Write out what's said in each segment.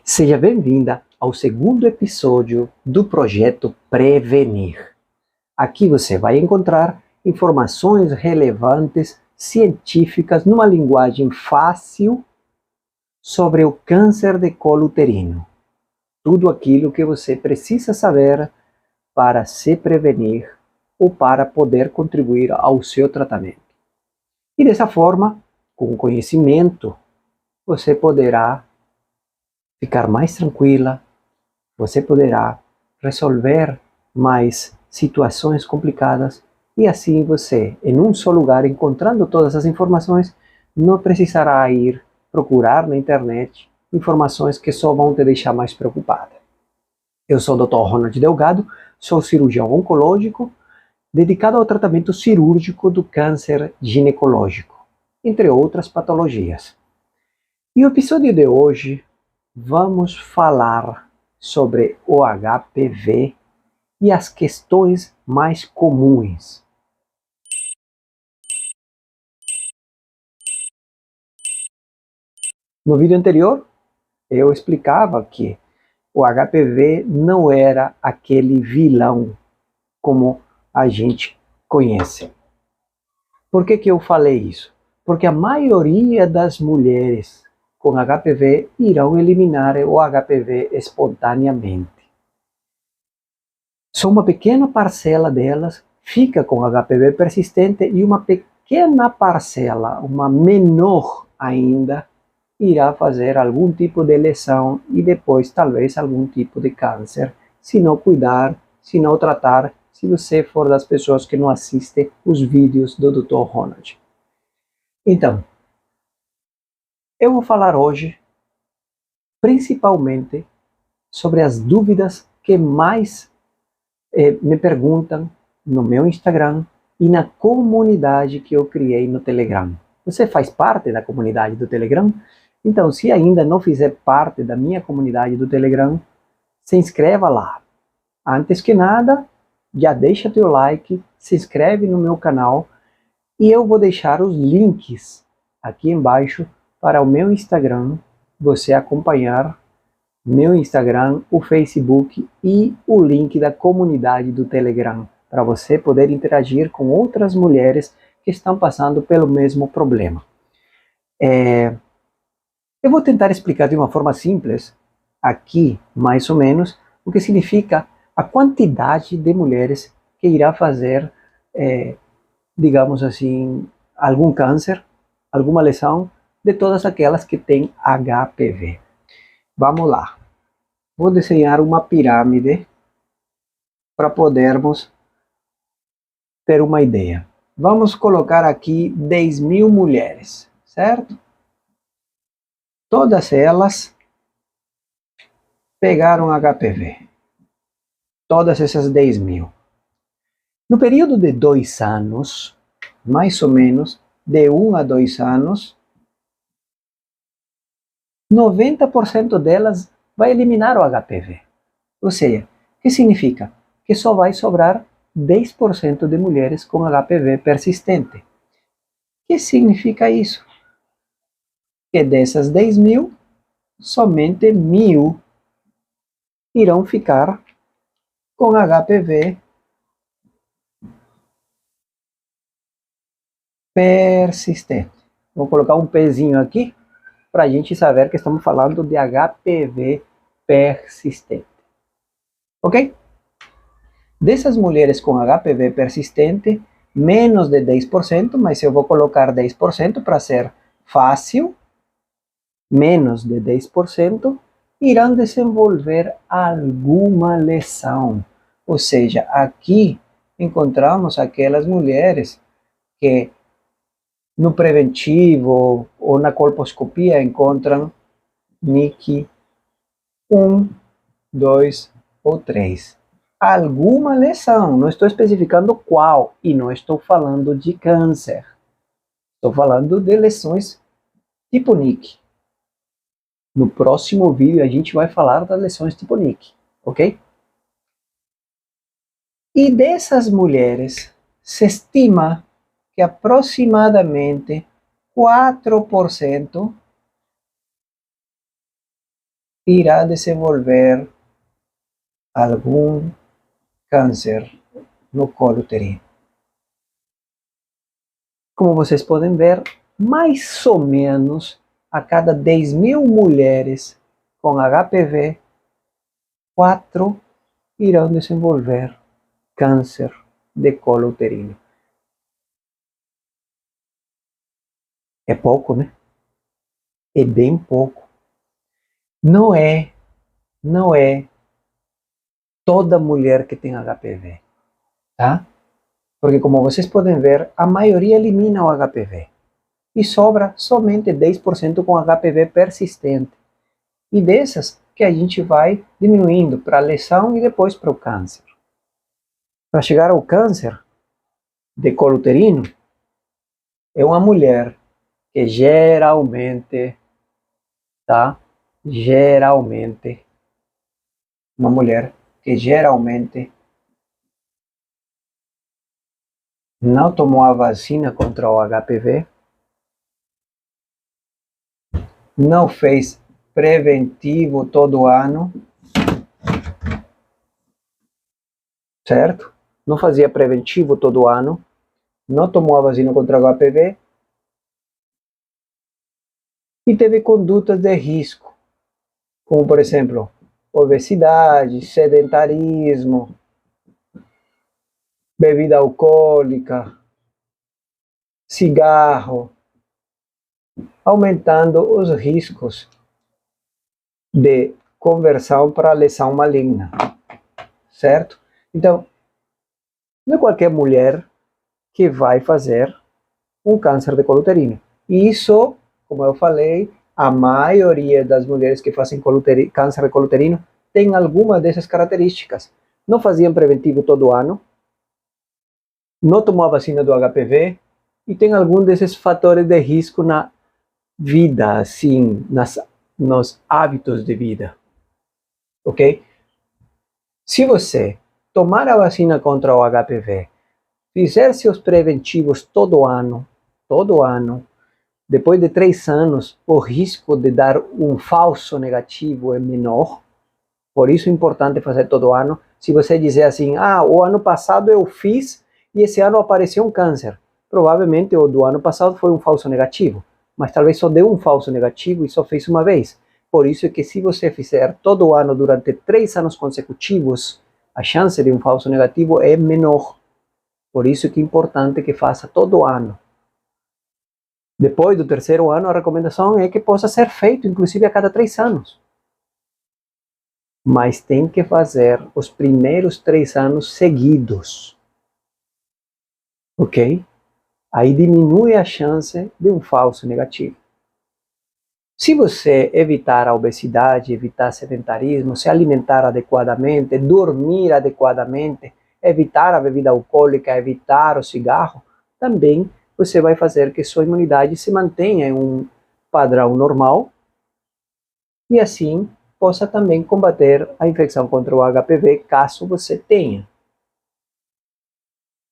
Seja bem-vinda ao segundo episódio do projeto Prevenir. Aqui você vai encontrar informações relevantes, científicas, numa linguagem fácil sobre o câncer de colo uterino. Tudo aquilo que você precisa saber para se prevenir ou para poder contribuir ao seu tratamento. E dessa forma, com conhecimento, você poderá ficar mais tranquila, você poderá resolver mais situações complicadas e assim você, em um só lugar, encontrando todas as informações, não precisará ir procurar na internet informações que só vão te deixar mais preocupada. Eu sou o Dr. Ronald Delgado, sou cirurgião oncológico, dedicado ao tratamento cirúrgico do câncer ginecológico, entre outras patologias. E no episódio de hoje, vamos falar sobre o HPV e as questões mais comuns. No vídeo anterior, eu explicava que o HPV não era aquele vilão como a gente conhece. Por que eu falei isso? Porque a maioria das mulheres com HPV irão eliminar o HPV espontaneamente. Só uma pequena parcela delas fica com HPV persistente e uma pequena parcela, uma menor ainda, irá fazer algum tipo de lesão e depois talvez algum tipo de câncer, se não cuidar, se não tratar, se você for das pessoas que não assistem os vídeos do Dr. Ronald. Então, eu vou falar hoje principalmente sobre as dúvidas que mais me perguntam no meu Instagram e na comunidade que eu criei no Telegram. Você faz parte da comunidade do Telegram? Então, se ainda não fizer parte da minha comunidade do Telegram, se inscreva lá. Antes que nada, já deixa teu like, se inscreve no meu canal e eu vou deixar os links aqui embaixo para o meu Instagram, você acompanhar meu Instagram, o Facebook e o link da comunidade do Telegram, para você poder interagir com outras mulheres que estão passando pelo mesmo problema. Eu vou tentar explicar de uma forma simples, aqui mais ou menos, o que significa a quantidade de mulheres que irá fazer, digamos assim, algum câncer, alguma lesão, de todas aquelas que têm HPV. Vamos lá. Vou desenhar uma pirâmide para podermos ter uma ideia. Vamos colocar aqui 10.000 mulheres, certo? Todas elas pegaram HPV. Todas essas 10.000. No período de 2 anos, mais ou menos, de 1 a 2 anos, 90% delas vai eliminar o HPV. Ou seja, o que significa? Que só vai sobrar 10% de mulheres com HPV persistente. O que significa isso? Que dessas 10.000, somente 1.000 irão ficar com HPV persistente. Vou colocar um pezinho aqui para a gente saber que estamos falando de HPV persistente. Ok? Dessas mulheres com HPV persistente, menos de 10%, mas eu vou colocar 10% para ser fácil, menos de 10%, irão desenvolver alguma lesão. Ou seja, aqui encontramos aquelas mulheres que no preventivo ou na colposcopia encontram NIC 1, 2 ou 3. Alguma lesão, não estou especificando qual, e não estou falando de câncer. Estou falando de lesões tipo NIC. No próximo vídeo a gente vai falar das lesões tipo NIC, ok? E dessas mulheres, se estima que aproximadamente 4% irá desenvolver algum câncer no colo uterino. Como vocês podem ver, mais ou menos a cada 10.000 mulheres com HPV, 4 irão desenvolver câncer de colo uterino. É pouco, né? É bem pouco. Não é toda mulher que tem HPV, tá? Porque como vocês podem ver, a maioria elimina o HPV. E sobra somente 10% com HPV persistente. E dessas que a gente vai diminuindo para a lesão e depois para o câncer. Para chegar ao câncer de colo uterino, é uma mulher que geralmente, tá? Geralmente, uma mulher que geralmente não tomou a vacina contra o HPV, não fez preventivo todo ano, certo? Não fazia preventivo todo ano, não tomou a vacina contra o HPV e teve condutas de risco, como por exemplo, obesidade, sedentarismo, bebida alcoólica, cigarro, aumentando os riscos de conversão para lesão maligna, certo? Então, não é qualquer mulher que vai fazer um câncer de colo uterino. E isso, como eu falei, a maioria das mulheres que fazem câncer de colo uterino tem alguma dessas características. Não faziam preventivo todo ano, não tomou a vacina do HPV e tem algum desses fatores de risco na vida, assim, nos hábitos de vida, ok? Se você tomar a vacina contra o HPV, fizer seus preventivos todo ano, depois de 3 anos, o risco de dar um falso negativo é menor. Por isso é importante fazer todo ano. Se você dizer assim, o ano passado eu fiz e esse ano apareceu um câncer, provavelmente o do ano passado foi um falso negativo, mas talvez só deu um falso negativo e só fez uma vez. Por isso é que se você fizer todo ano durante 3 anos consecutivos, a chance de um falso negativo é menor. Por isso que é importante que faça todo ano. Depois do 3º ano, a recomendação é que possa ser feito, inclusive a cada 3 anos. Mas tem que fazer os primeiros 3 anos seguidos. Ok? Aí diminui a chance de um falso negativo. Se você evitar a obesidade, evitar sedentarismo, se alimentar adequadamente, dormir adequadamente, evitar a bebida alcoólica, evitar o cigarro, também você vai fazer que sua imunidade se mantenha em um padrão normal e assim possa também combater a infecção contra o HPV, caso você tenha.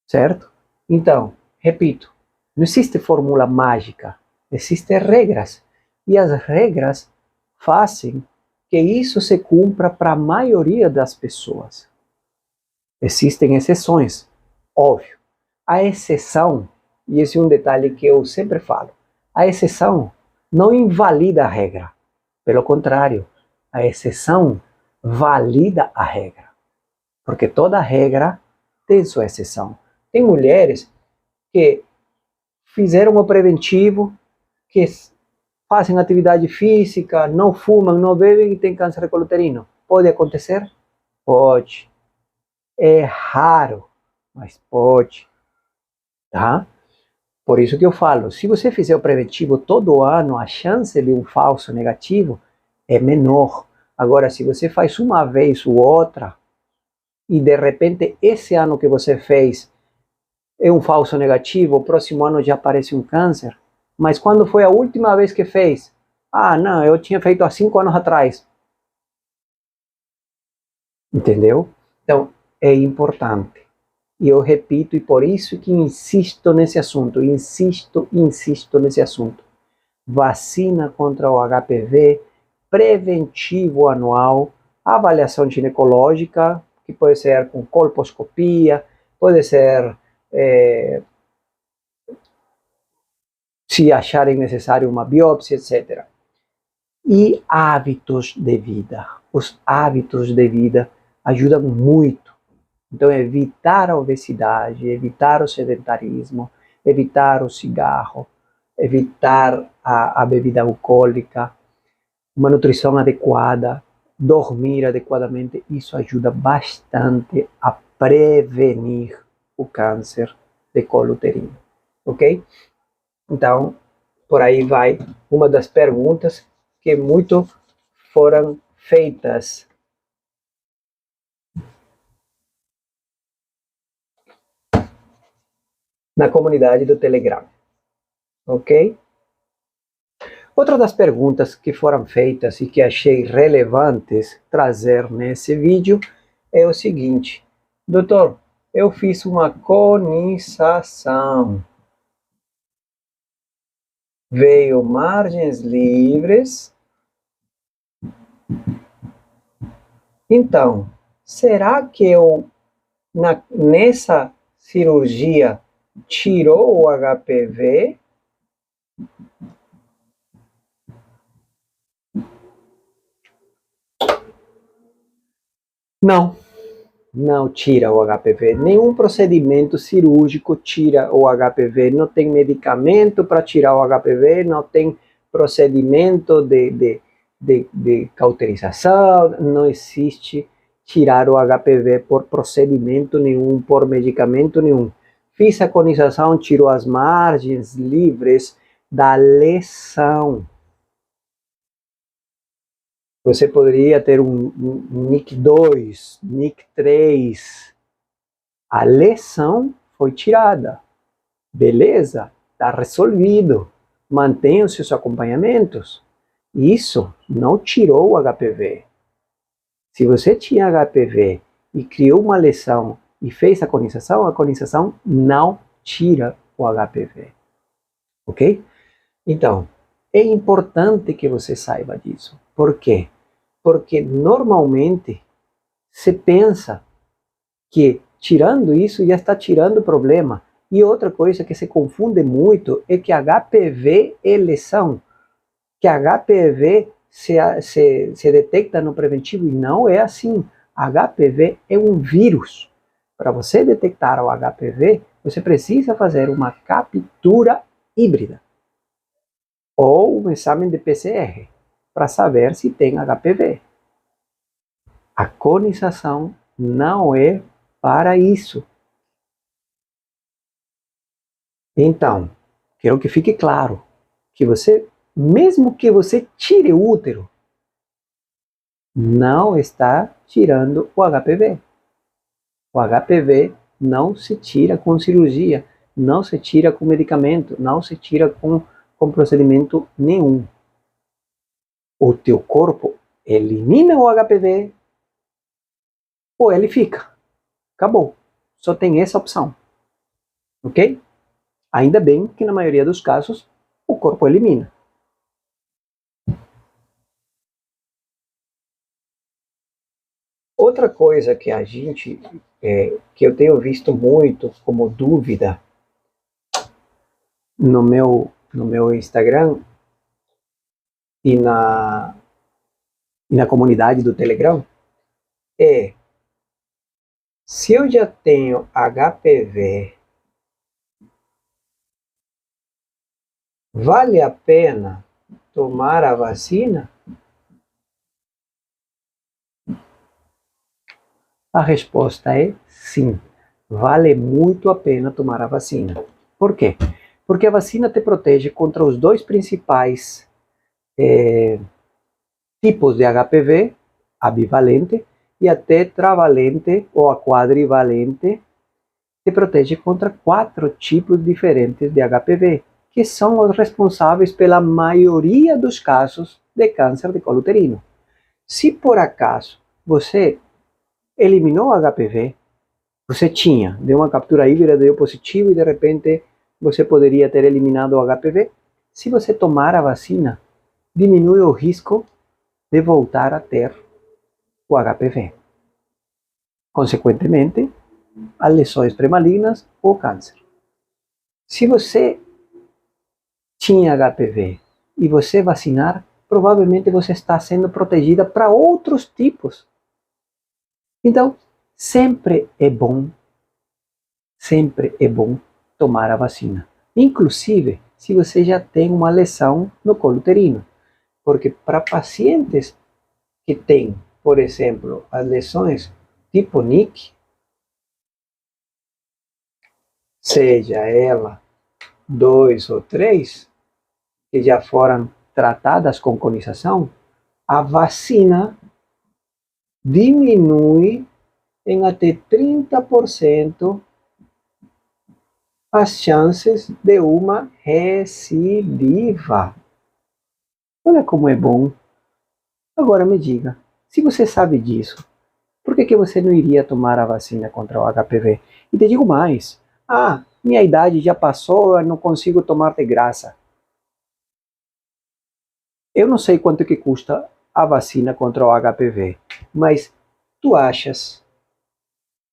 Certo? Então, repito, não existe fórmula mágica, existem regras. E as regras fazem que isso se cumpra para a maioria das pessoas. Existem exceções, óbvio. A exceção, e esse é um detalhe que eu sempre falo, a exceção não invalida a regra. Pelo contrário, a exceção valida a regra. Porque toda regra tem sua exceção. Tem mulheres que fizeram o preventivo, que fazem atividade física, não fumam, não bebem e têm câncer de colo uterino. Pode acontecer? Pode. É raro, mas pode. Tá? Por isso que eu falo, se você fizer o preventivo todo ano, a chance de um falso negativo é menor. Agora, se você faz uma vez ou outra, e de repente esse ano que você fez é um falso negativo, o próximo ano já aparece um câncer, mas quando foi a última vez que fez? Não, eu tinha feito há 5 anos atrás. Entendeu? Então, é importante. E eu repito, e por isso que insisto nesse assunto, insisto nesse assunto. Vacina contra o HPV preventivo anual, avaliação ginecológica, que pode ser com colposcopia, pode ser, se acharem necessário, uma biópsia, etc. E hábitos de vida. Os hábitos de vida ajudam muito. Então, evitar a obesidade, evitar o sedentarismo, evitar o cigarro, evitar a bebida alcoólica, uma nutrição adequada, dormir adequadamente, isso ajuda bastante a prevenir o câncer de colo uterino, ok? Então, por aí vai uma das perguntas que muito foram feitas. Na comunidade do Telegram, ok? Outra das perguntas que foram feitas e que achei relevantes trazer nesse vídeo é o seguinte: doutor, eu fiz uma conização, veio margens livres, então, será que eu, nessa cirurgia, tirou o HPV? Não, não tira o HPV. Nenhum procedimento cirúrgico tira o HPV. Não tem medicamento para tirar o HPV, não tem procedimento de cauterização, não existe tirar o HPV por procedimento nenhum, por medicamento nenhum. Fiz a conização, tirou as margens livres da lesão. Você poderia ter um NIC2, NIC3. A lesão foi tirada. Beleza, está resolvido. Mantenha os seus acompanhamentos. Isso não tirou o HPV. Se você tinha HPV e criou uma lesão e fez a conização não tira o HPV. Ok? Então, é importante que você saiba disso. Por quê? Porque normalmente se pensa que tirando isso já está tirando o problema. E outra coisa que se confunde muito é que HPV é lesão. Que HPV se detecta no preventivo e não é assim. HPV é um vírus. Para você detectar o HPV, você precisa fazer uma captura híbrida ou um exame de PCR para saber se tem HPV. A conização não é para isso. Então, quero que fique claro que você, mesmo que você tire o útero, não está tirando o HPV. O HPV não se tira com cirurgia, não se tira com medicamento, não se tira com procedimento nenhum. O teu corpo elimina o HPV ou ele fica. Acabou. Só tem essa opção. Ok? Ainda bem que na maioria dos casos o corpo elimina. Outra coisa que que eu tenho visto muito como dúvida no meu Instagram e na comunidade do Telegram é: se eu já tenho HPV, vale a pena tomar a vacina? A resposta é sim. Vale muito a pena tomar a vacina. Por quê? Porque a vacina te protege contra os dois principais tipos de HPV, a bivalente e a tetravalente ou a quadrivalente, te protege contra 4 tipos diferentes de HPV, que são os responsáveis pela maioria dos casos de câncer de colo uterino. Se por acaso você eliminou o HPV, você tinha, deu uma captura híbrida, deu positivo e de repente você poderia ter eliminado o HPV. Se você tomar a vacina, diminui o risco de voltar a ter o HPV. Consequentemente, as lesões pré-malignas ou câncer. Se você tinha HPV e você vacinar, provavelmente você está sendo protegida para outros tipos. Então, sempre é bom tomar a vacina. Inclusive, se você já tem uma lesão no colo uterino. Porque para pacientes que têm, por exemplo, as lesões tipo NIC, seja ela 2 ou 3, que já foram tratadas com conização, a vacina diminui em até 30% as chances de uma recidiva. Olha como é bom. Agora me diga, se você sabe disso, por que você não iria tomar a vacina contra o HPV? E te digo mais, minha idade já passou, eu não consigo tomar de graça. Eu não sei quanto que custa a vacina contra o HPV, mas tu achas,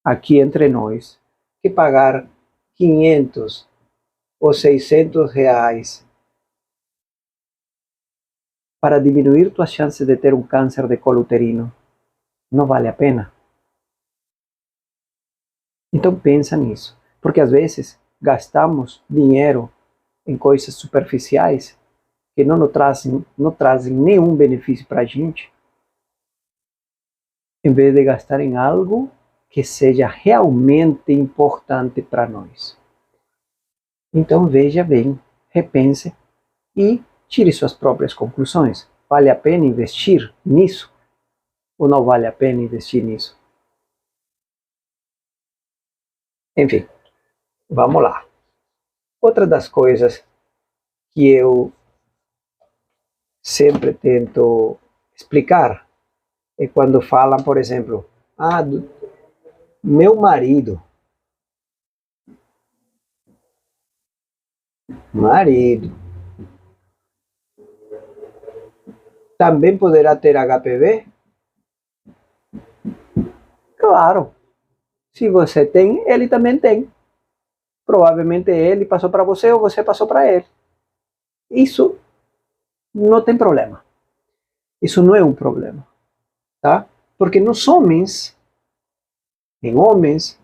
aqui entre nós, que pagar 500 ou 600 reais para diminuir tuas chances de ter um câncer de colo uterino não vale a pena? Então pensa nisso, porque às vezes gastamos dinheiro em coisas superficiais que não trazem nenhum benefício para a gente, em vez de gastar em algo que seja realmente importante para nós. Então veja bem, repense e tire suas próprias conclusões. Vale a pena investir nisso ou não vale a pena investir nisso? Enfim, vamos lá. Outra das coisas que eu sempre tento explicar é quando falam, por exemplo, meu marido também poderá ter HPV? Claro, se você tem, ele também tem. Provavelmente ele passou para você ou você passou para ele. Isso não tem problema. Isso não é um problema, tá? Porque nos homens, em homens,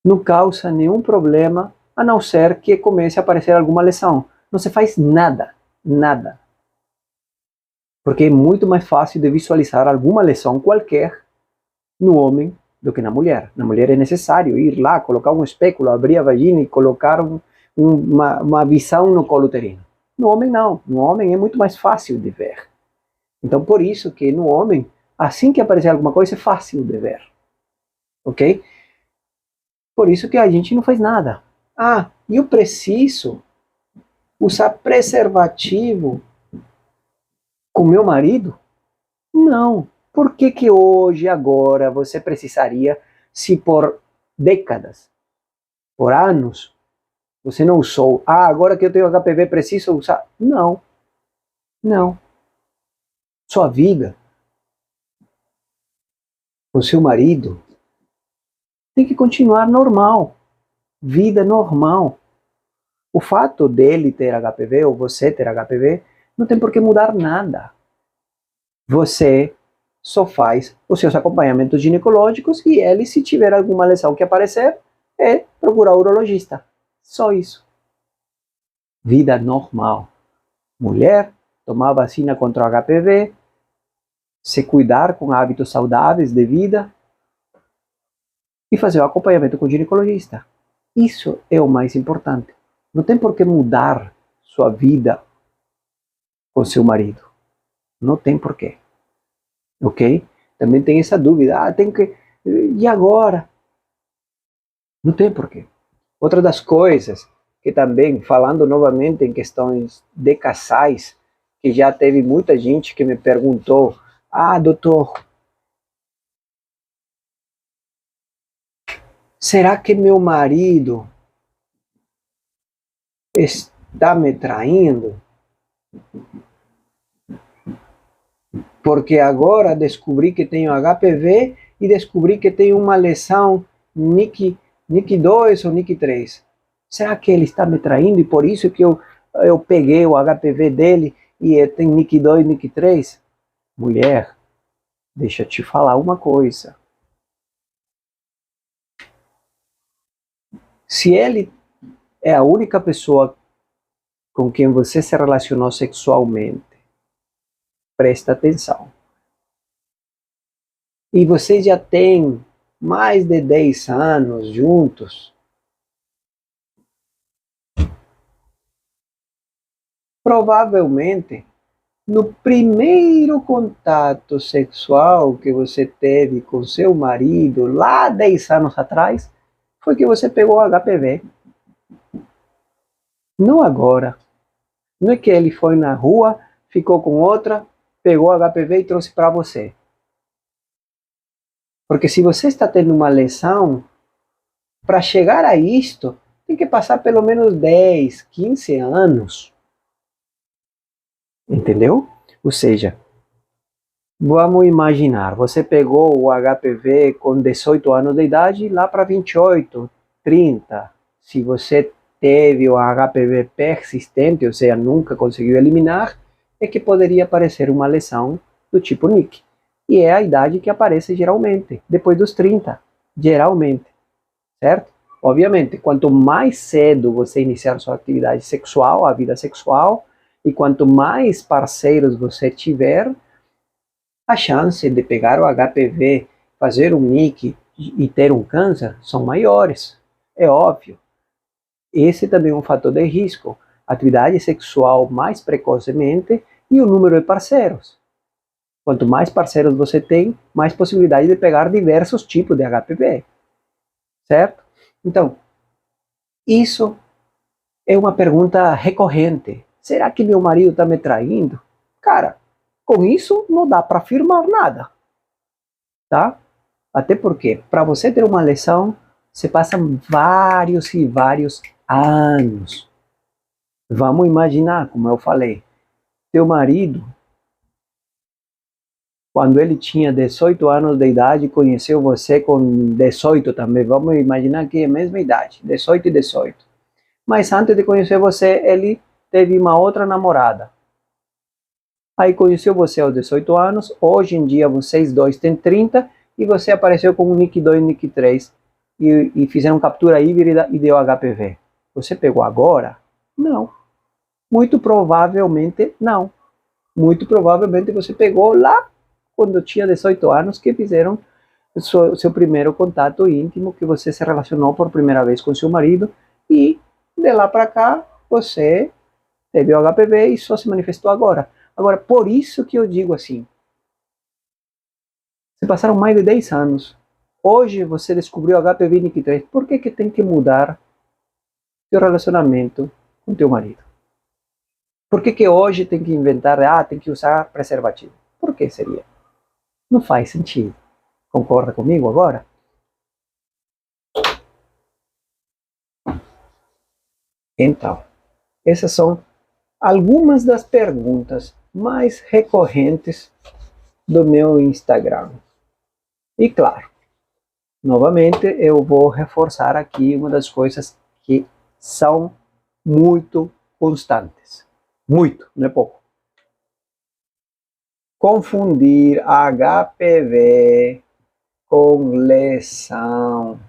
não causa nenhum problema, a não ser que comece a aparecer alguma lesão. Não se faz nada, nada. Porque é muito mais fácil de visualizar alguma lesão qualquer no homem do que na mulher. Na mulher é necessário ir lá, colocar um espéculo, abrir a vagina e colocar uma visão no colo uterino. No homem não, no homem é muito mais fácil de ver. Então por isso que no homem, assim que aparecer alguma coisa, é fácil de ver. Ok? Por isso que a gente não faz nada. E eu preciso usar preservativo com meu marido? Não. Por que hoje, agora, você precisaria, se por décadas, por anos, você não usou? Agora que eu tenho HPV, preciso usar? Não. Não. Sua vida com seu marido tem que continuar normal. Vida normal. O fato dele ter HPV ou você ter HPV não tem por que mudar nada. Você só faz os seus acompanhamentos ginecológicos e ele, se tiver alguma lesão que aparecer, é procurar o urologista. Só isso. Vida normal. Mulher, tomar vacina contra o HPV, se cuidar com hábitos saudáveis de vida e fazer o acompanhamento com o ginecologista. Isso é o mais importante. Não tem por que mudar sua vida com seu marido. Não tem por quê. Ok? Também tem essa dúvida. Tem que... E agora? Não tem por quê. Outra das coisas que também, falando novamente em questões de casais, que já teve muita gente que me perguntou, doutor, será que meu marido está me traindo? Porque agora descobri que tenho HPV e descobri que tenho uma lesão NIC2 ou NIC3. Será que ele está me traindo e por isso que eu peguei o HPV dele e tem NIC2 e NIC3? Mulher, deixa eu te falar uma coisa. Se ele é a única pessoa com quem você se relacionou sexualmente, presta atenção. E vocês já têm mais de 10 anos juntos, provavelmente, no primeiro contato sexual que você teve com seu marido, lá 10 anos atrás, foi que você pegou HPV. Não agora. Não é que ele foi na rua, ficou com outra, pegou HPV e trouxe para você. Porque se você está tendo uma lesão, para chegar a isto, tem que passar pelo menos 10, 15 anos. Entendeu? Ou seja, vamos imaginar, você pegou o HPV com 18 anos de idade lá para 28, 30. Se você teve o HPV persistente, ou seja, nunca conseguiu eliminar, é que poderia aparecer uma lesão do tipo NIC. E é a idade que aparece geralmente, depois dos 30, geralmente, certo? Obviamente, quanto mais cedo você iniciar sua atividade sexual, a vida sexual, e quanto mais parceiros você tiver, a chance de pegar o HPV, fazer um NIC e ter um câncer são maiores. É óbvio. Esse também é um fator de risco. Atividade sexual mais precocemente e o número de parceiros. Quanto mais parceiros você tem, mais possibilidade de pegar diversos tipos de HPV. Certo? Então, isso é uma pergunta recorrente. Será que meu marido está me traindo? Cara, com isso não dá para afirmar nada. Tá? Até porque, para você ter uma lesão, você passa vários e vários anos. Vamos imaginar, como eu falei, teu marido, quando ele tinha 18 anos de idade, conheceu você com 18 também. Vamos imaginar que é a mesma idade, 18 e 18. Mas antes de conhecer você, ele teve uma outra namorada. Aí conheceu você aos 18 anos, hoje em dia vocês dois têm 30 e você apareceu com um NIC2 e NIC3 e fizeram captura híbrida e deu HPV. Você pegou agora? Não. Muito provavelmente não. Muito provavelmente você pegou lá quando tinha 18 anos que fizeram seu primeiro contato íntimo, que você se relacionou por primeira vez com seu marido e de lá para cá você teve o HPV e só se manifestou agora. Agora, por isso que eu digo assim, se passaram mais de 10 anos, hoje você descobriu HPV e NIC3, por que tem que mudar seu relacionamento com teu marido? Por que hoje tem que inventar, tem que usar preservativo? Por que seria? Não faz sentido. Concorda comigo agora? Então, essas são algumas das perguntas mais recorrentes do meu Instagram. E claro, novamente eu vou reforçar aqui uma das coisas que são muito constantes. Muito, não é pouco. Confundir HPV com lesão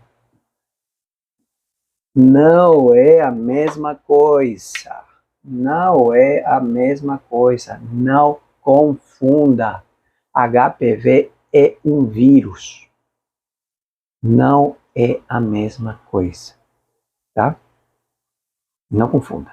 não é a mesma coisa. Não é a mesma coisa. Não confunda. HPV é um vírus. Não é a mesma coisa. Tá? Não confunda.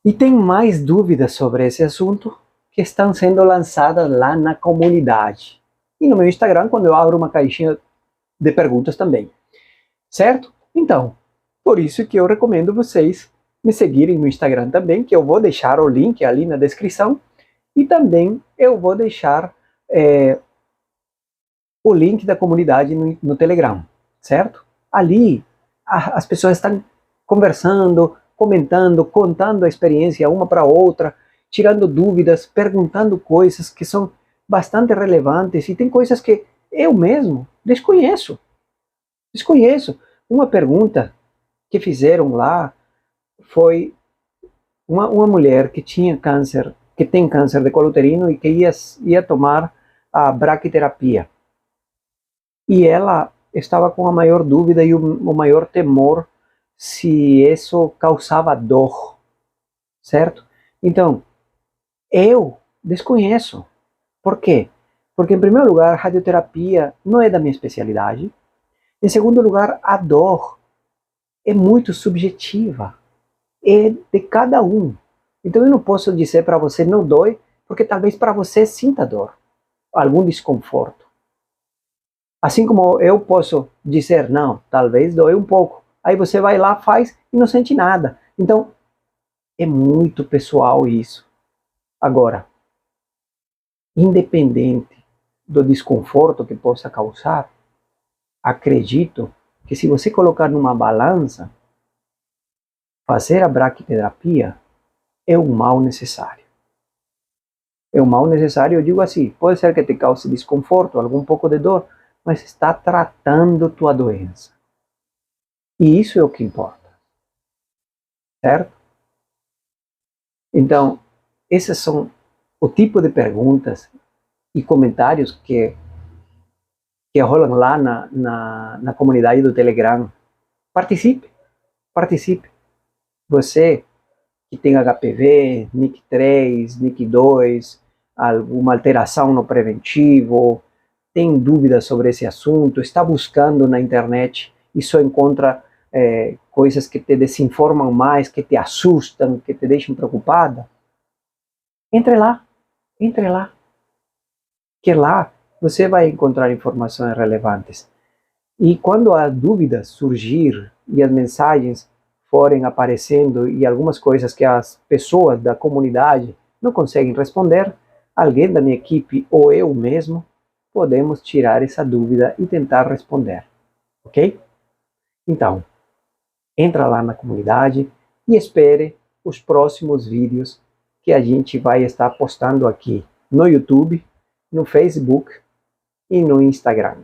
E tem mais dúvidas sobre esse assunto que estão sendo lançadas lá na comunidade. E no meu Instagram, quando eu abro uma caixinha de perguntas também. Certo? Então, por isso que eu recomendo vocês me seguirem no Instagram também, que eu vou deixar o link ali na descrição. E também eu vou deixar o link da comunidade no Telegram. Certo? ali as pessoas estão conversando, comentando, contando a experiência uma para outra, tirando dúvidas, perguntando coisas que são bastante relevantes e tem coisas que eu mesmo desconheço. Desconheço. Uma pergunta que fizeram lá foi uma mulher que tinha câncer, que tem câncer de colo uterino e que ia tomar a braquiterapia. E ela estava com a maior dúvida e o maior temor se isso causava dor, certo? Então, eu desconheço. Por quê? Porque, em primeiro lugar, radioterapia não é da minha especialidade. Em segundo lugar, a dor é muito subjetiva. É de cada um. Então, eu não posso dizer para você não dói, porque talvez para você sinta dor, algum desconforto. Assim como eu posso dizer, não, talvez dói um pouco. Aí você vai lá, faz e não sente nada. Então, é muito pessoal isso. Agora, independente do desconforto que possa causar, acredito que se você colocar numa balança, fazer a braquiterapia é um mal necessário. É um mal necessário, eu digo assim, pode ser que te cause desconforto, algum pouco de dor, mas está tratando tua doença. E isso é o que importa, certo? Então, esses são o tipo de perguntas e comentários que rolam lá na comunidade do Telegram. Participe, participe. Você que tem HPV, NIC3, NIC2, alguma alteração no preventivo, tem dúvidas sobre esse assunto, está buscando na internet e só encontra coisas que te desinformam mais, que te assustam, que te deixam preocupada, entre lá, entre lá. Que lá você vai encontrar informações relevantes. E quando a dúvida surgir e as mensagens forem aparecendo e algumas coisas que as pessoas da comunidade não conseguem responder, alguém da minha equipe ou eu mesmo podemos tirar essa dúvida e tentar responder, ok? Então, entra lá na comunidade e espere os próximos vídeos que a gente vai estar postando aqui no YouTube, no Facebook e no Instagram.